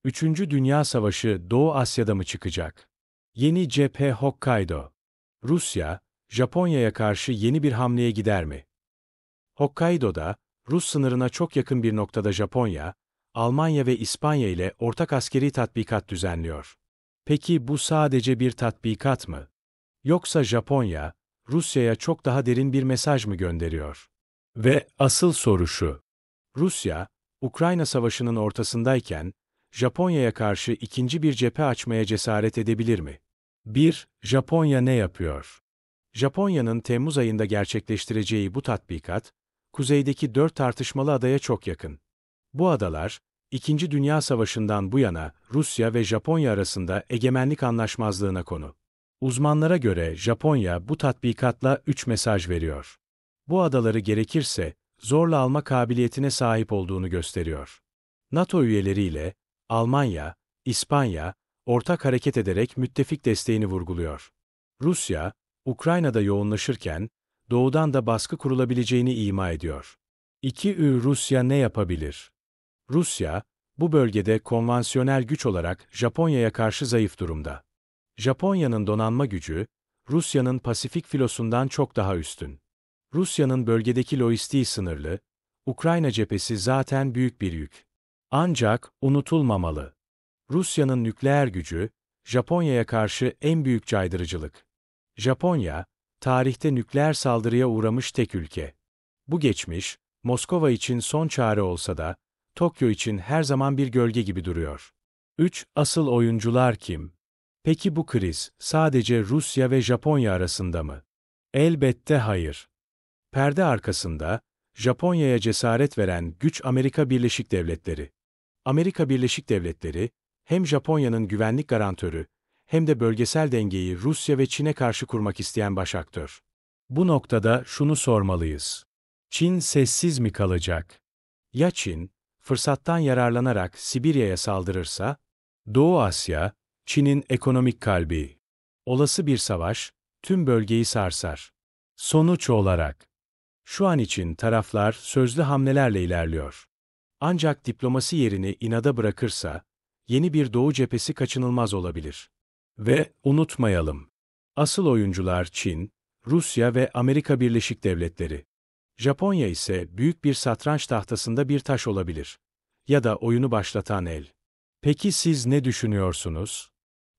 Üçüncü Dünya Savaşı Doğu Asya'da mı çıkacak? Yeni cephe Hokkaido. Rusya, Japonya'ya karşı yeni bir hamleye gider mi? Hokkaido'da, Rus sınırına çok yakın bir noktada Japonya, Almanya ve İspanya ile ortak askeri tatbikat düzenliyor. Peki bu sadece bir tatbikat mı? Yoksa Japonya, Rusya'ya çok daha derin bir mesaj mı gönderiyor? Ve asıl soru şu: Rusya, Ukrayna Savaşı'nın ortasındayken, Japonya'ya karşı ikinci bir cephe açmaya cesaret edebilir mi? 1. Japonya ne yapıyor? Japonya'nın Temmuz ayında gerçekleştireceği bu tatbikat, kuzeydeki 4 tartışmalı adaya çok yakın. Bu adalar, İkinci Dünya Savaşı'ndan bu yana Rusya ve Japonya arasında egemenlik anlaşmazlığına konu. Uzmanlara göre Japonya bu tatbikatla 3 mesaj veriyor. Bu adaları gerekirse zorla alma kabiliyetine sahip olduğunu gösteriyor. NATO üyeleriyle Almanya, İspanya ortak hareket ederek müttefik desteğini vurguluyor. Rusya, Ukrayna'da yoğunlaşırken doğudan da baskı kurulabileceğini ima ediyor. 2. Rusya ne yapabilir? Rusya, bu bölgede konvansiyonel güç olarak Japonya'ya karşı zayıf durumda. Japonya'nın donanma gücü, Rusya'nın Pasifik filosundan çok daha üstün. Rusya'nın bölgedeki lojistiği sınırlı, Ukrayna cephesi zaten büyük bir yük. Ancak unutulmamalı: Rusya'nın nükleer gücü, Japonya'ya karşı en büyük caydırıcılık. Japonya, tarihte nükleer saldırıya uğramış tek ülke. Bu geçmiş, Moskova için son çare olsa da, Tokyo için her zaman bir gölge gibi duruyor. 3. Asıl oyuncular kim? Peki bu kriz sadece Rusya ve Japonya arasında mı? Elbette hayır. Perde arkasında, Japonya'ya cesaret veren güç Amerika Birleşik Devletleri. Amerika Birleşik Devletleri, hem Japonya'nın güvenlik garantörü, hem de bölgesel dengeyi Rusya ve Çin'e karşı kurmak isteyen baş aktör. Bu noktada şunu sormalıyız: Çin sessiz mi kalacak? Ya Çin, fırsattan yararlanarak Sibirya'ya saldırırsa? Doğu Asya, Çin'in ekonomik kalbi. Olası bir savaş, tüm bölgeyi sarsar. Sonuç olarak, şu an için taraflar sözlü hamlelerle ilerliyor. Ancak diplomasi yerini inada bırakırsa, yeni bir Doğu cephesi kaçınılmaz olabilir. Ve unutmayalım, asıl oyuncular Çin, Rusya ve Amerika Birleşik Devletleri. Japonya ise büyük bir satranç tahtasında bir taş olabilir. Ya da oyunu başlatan el. Peki siz ne düşünüyorsunuz?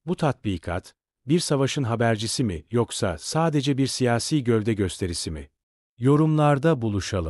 Bu tatbikat, bir savaşın habercisi mi yoksa sadece bir siyasi gövde gösterisi mi? Yorumlarda buluşalım.